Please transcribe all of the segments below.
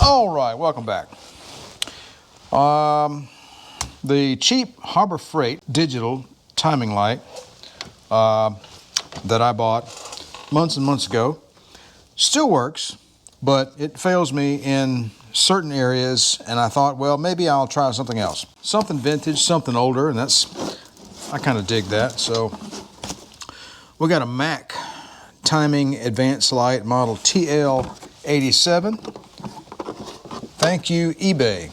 All right, welcome back. The cheap Harbor Freight digital timing light that I bought months and months ago still works, but it fails me in certain areas, and I thought, well, maybe I'll try something else. Something vintage, something older, and I kind of dig that. So we got a Mac timing advanced light model TL87. Thank you, eBay.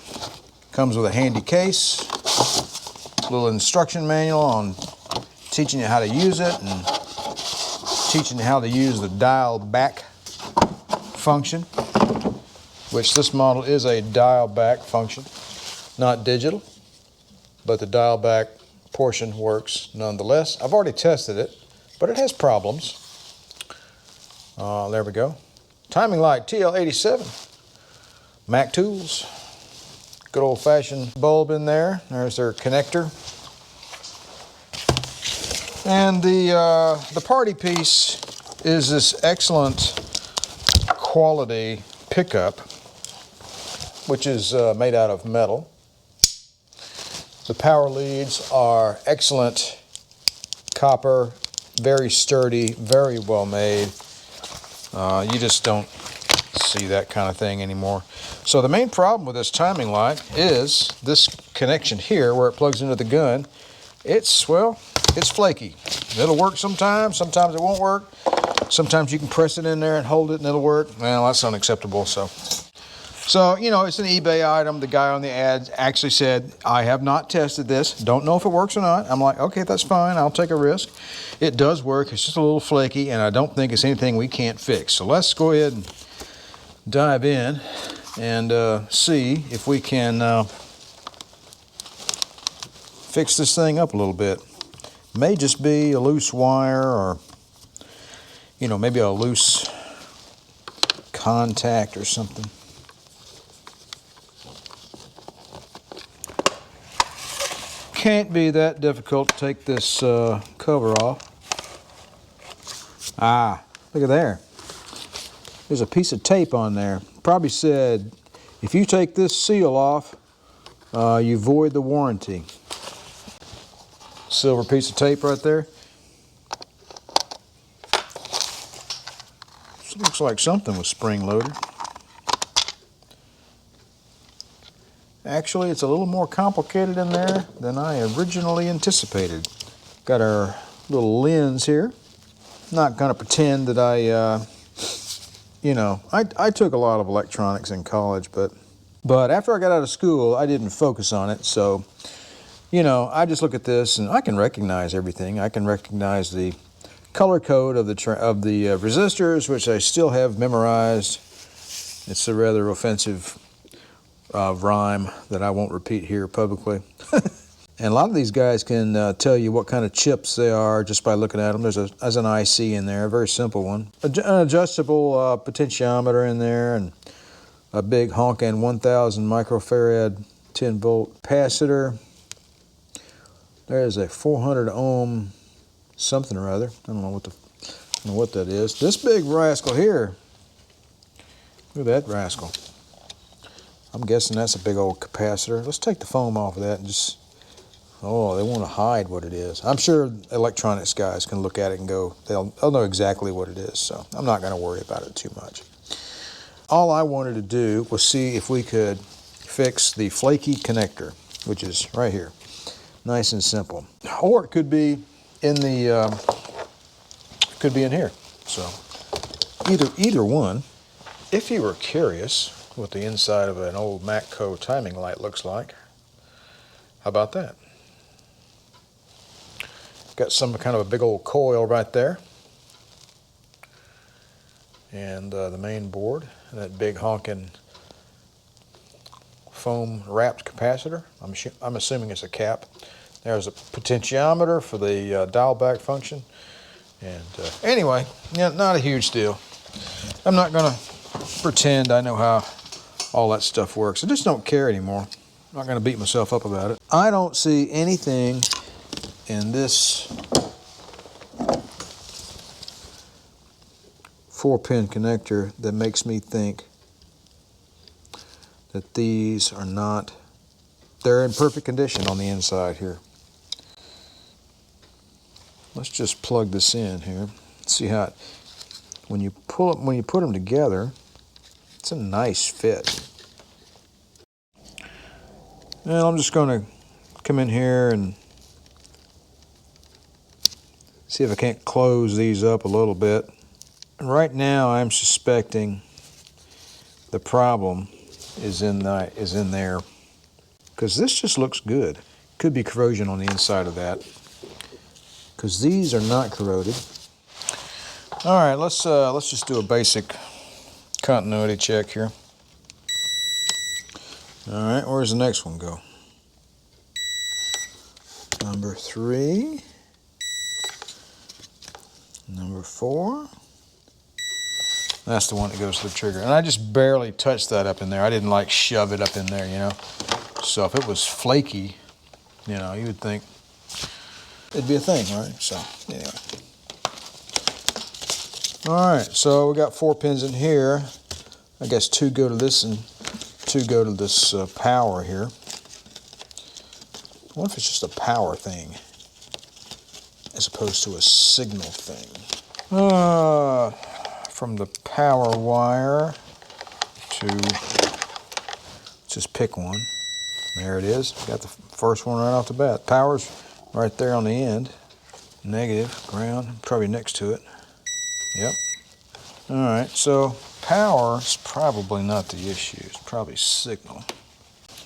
Comes with a handy case, a little instruction manual on teaching you how to use it and teaching you how to use the dial back function, which this model is a dial back function, not digital, but the dial back portion works nonetheless. I've already tested it, but it has problems. There we go. Timing light TL87. Mac Tools. Good old-fashioned bulb in there. There's their connector. And the party piece is this excellent quality pickup, which is made out of metal. The power leads are excellent copper, very sturdy, very well made. You just don't see that kind of thing anymore. So the main problem with this timing light is this connection here where it plugs into the gun. It's flaky. It'll work sometimes, sometimes it won't work. Sometimes you can press it in there and hold it and it'll work. Well, that's unacceptable. So, you know, it's an eBay item. The guy on the ad actually said, I have not tested this. Don't know if it works or not. I'm like, okay, that's fine. I'll take a risk. It does work. It's just a little flaky, and I don't think it's anything we can't fix. So let's go ahead and dive in and see if we can fix this thing up a little bit. May just be a loose wire or, you know, maybe a loose contact or something. Can't be that difficult to take this cover off. Ah, look at there. There's a piece of tape on there. Probably said, if you take this seal off, you void the warranty. Silver piece of tape right there. This looks like something was spring-loaded. Actually, it's a little more complicated in there than I originally anticipated. Got our little lens here. Not going to pretend that I took a lot of electronics in college, but after I got out of school, I didn't focus on it. So, you know, I just look at this and I can recognize everything. I can recognize the color code of the resistors, which I still have memorized. It's a rather offensive rhyme that I won't repeat here publicly. And a lot of these guys can tell you what kind of chips they are just by looking at them. There's an IC in there, a very simple one. An adjustable potentiometer in there, and a big honking 1000 microfarad 10 volt capacitor. There's a 400 ohm something or other. I don't know what that is. This big rascal here. Look at that rascal. I'm guessing that's a big old capacitor. Let's take the foam off of that and just, oh, they want to hide what it is. I'm sure electronics guys can look at it and go, they'll know exactly what it is, so I'm not going to worry about it too much. All I wanted to do was see if we could fix the flaky connector, which is right here. Nice and simple. Or it could be in the, here. So either one. If you were curious what the inside of an old Matco timing light looks like, how about that? Got some kind of a big old coil right there. And the main board, and that big honking foam wrapped capacitor. I'm assuming it's a cap. There's a potentiometer for the dial back function. And anyway, yeah, not a huge deal. I'm not going to pretend I know how all that stuff works. I just don't care anymore. I'm not going to beat myself up about it. I don't see anything in this 4-pin connector that makes me think that these are not, they're in perfect condition on the inside here. Let's just plug this in here. See how it, when you put them together, it's a nice fit. And I'm just going to come in here and see if I can't close these up a little bit. And right now I'm suspecting the problem is in there, because this just looks good. Could be corrosion on the inside of that, because these are not corroded. All right, let's just do a basic continuity check here. All right, where's the next one go? Number 3, number 4. That's the one that goes to the trigger. And I just barely touched that up in there. I didn't like shove it up in there, you know. So if it was flaky, you know, you would think it'd be a thing, right? So anyway. All right, so we got 4 pins in here. I guess 2 go to this and 2 go to this power here. I wonder if it's just a power thing as opposed to a signal thing. From the power wire to, just pick one. There it is. Got the first one right off the bat. Power's right there on the end. Negative, ground, probably next to it. Yep. All right, so power's probably not the issue. It's probably signal.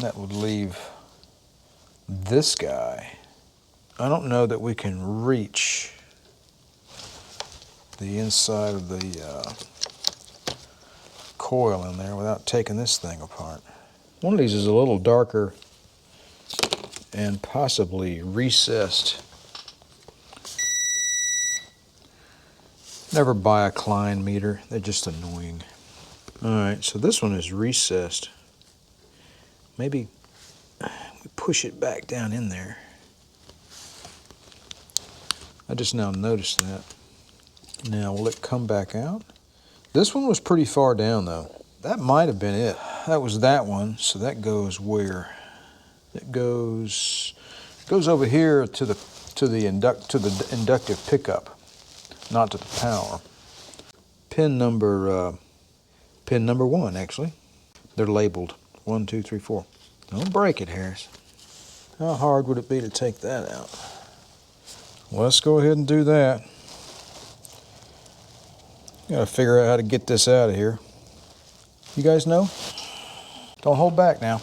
That would leave this guy. I don't know that we can reach the inside of the coil in there without taking this thing apart. One of these is a little darker and possibly recessed. Never buy a Klein meter, they're just annoying. All right, so this one is recessed. Maybe we push it back down in there. I just now noticed that. Now, will it come back out? This one was pretty far down though. That might have been it. That was that one, so that goes where? It goes over here to the inductive pickup, not to the power. Pin number 1 actually. They're labeled 1, 2, 3, 4. Don't break it, Harris. How hard would it be to take that out? Well, let's go ahead and do that. Gotta figure out how to get this out of here. You guys know? Don't hold back now.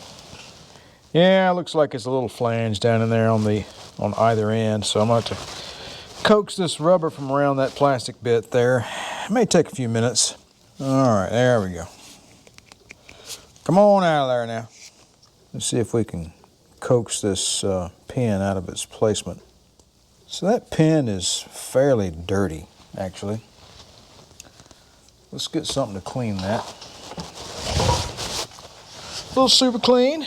Yeah, it looks like it's a little flange down in there on either end, so I'm going to have to coax this rubber from around that plastic bit there. It may take a few minutes. All right, there we go. Come on out of there now. Let's see if we can coax this pin out of its placement. So that pin is fairly dirty, actually. Let's get something to clean that. A little super clean.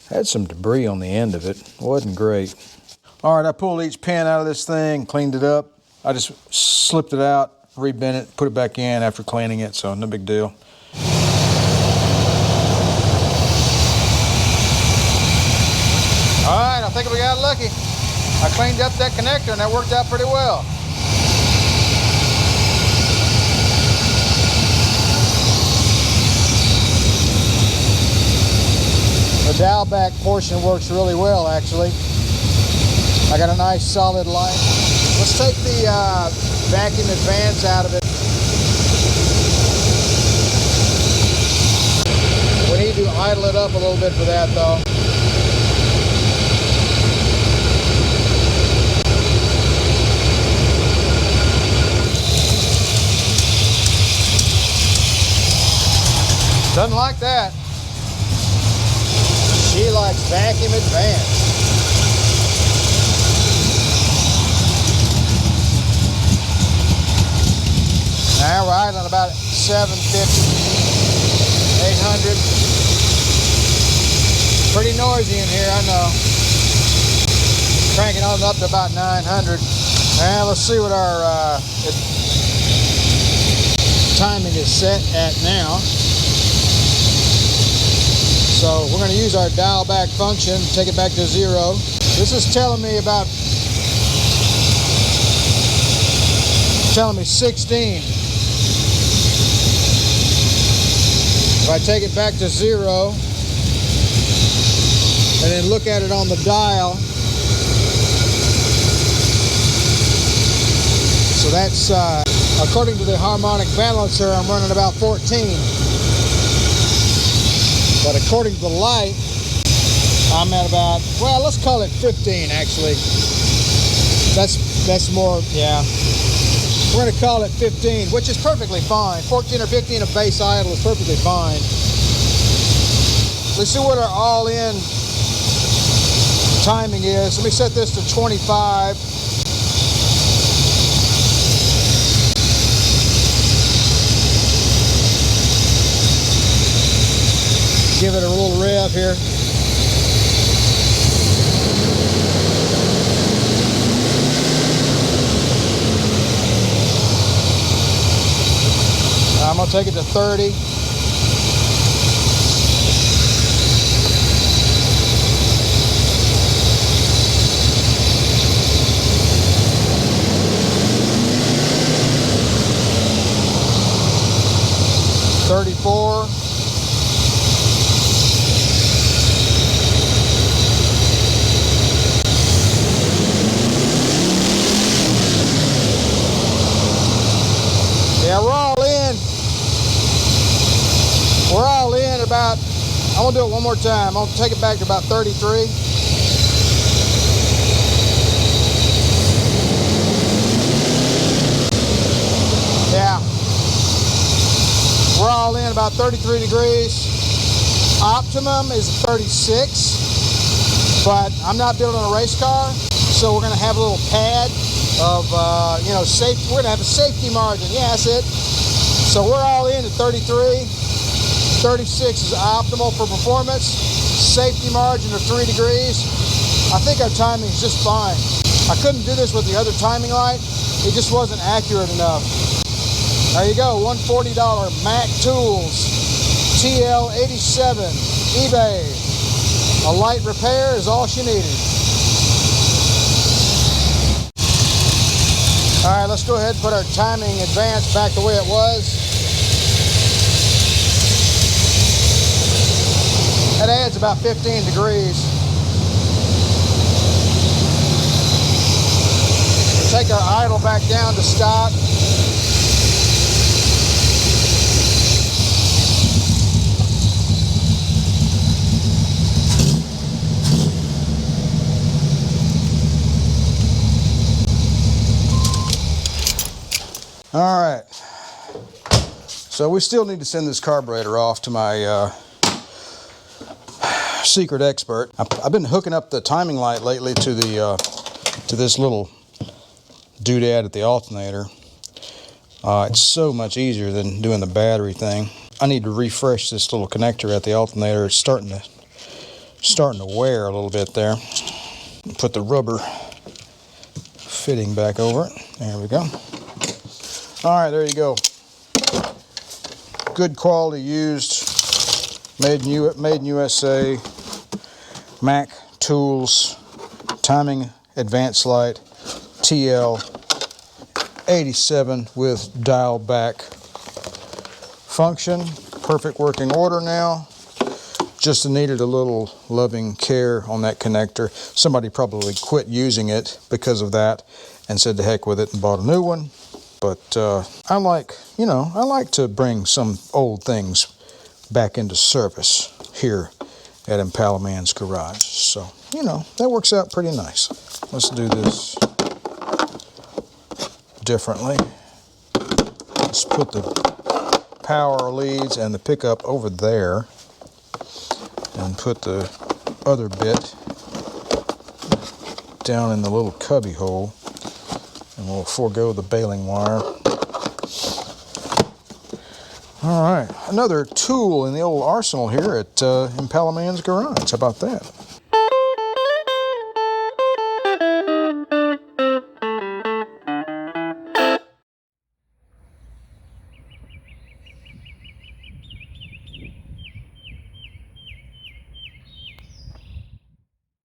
Had some debris on the end of it. Wasn't great. All right, I pulled each pin out of this thing, cleaned it up. I just slipped it out, rebent it, put it back in after cleaning it, so no big deal. All right, I think we got lucky. I cleaned up that connector and that worked out pretty well. The dial back portion works really well, actually. I got a nice solid line. Let's take the vacuum advance out of it. We need to idle it up a little bit for that, though. Doesn't like that. She likes vacuum advance. Now we're idling about 750, 800. Pretty noisy in here, I know. Cranking on up to about 900. Now let's see what our timing is set at now. So we're going to use our dial back function, take it back to 0. This is telling me 16. If I take it back to 0 and then look at it on the dial, so that's according to the harmonic balancer, I'm running about 14. But according to the light, I'm at about, well, let's call it 15 actually. That's more, yeah. We're going to call it 15, which is perfectly fine. 14 or 15 of base idle is perfectly fine. Let's see what our all-in timing is. Let me set this to 25. Give it a little rev here. I'm going to take it to 30. $34. Yeah, we're all in. We're all in about, I'm going to do it one more time. I'm going to take it back to about 33. Yeah. We're all in about 33 degrees. Optimum is 36, but I'm not building a race car, so we're going to have a little pad of, safety. We're going to have a safety margin. Yeah, that's it. So we're all in at 33. 36 is optimal for performance. Safety margin of 3 degrees. I think our timing is just fine. I couldn't do this with the other timing light. It just wasn't accurate enough. There you go, $140 Mac Tools TL87 eBay. A light repair is all she needed. All right, let's go ahead and put our timing advance back the way it was. That adds about 15 degrees. We'll take our idle back down to stock. All right, so we still need to send this carburetor off to my secret expert. I've been hooking up the timing light lately to the to this little doodad at the alternator. It's so much easier than doing the battery thing. I need to refresh this little connector at the alternator. It's starting to wear a little bit there. Put the rubber fitting back over it. There we go. All right, there you go. Good quality used, made in USA, Mac Tools, timing advance light, TL87 with dial back function. Perfect working order now. Just needed a little loving care on that connector. Somebody probably quit using it because of that and said to heck with it and bought a new one. But I like to bring some old things back into service here at Impala Man's Garage. So, that works out pretty nice. Let's do this differently. Let's put the power leads and the pickup over there and put the other bit down in the little cubby hole. And we'll forego the baling wire. All right, another tool in the old arsenal here at Impala Man's Garage. How about that?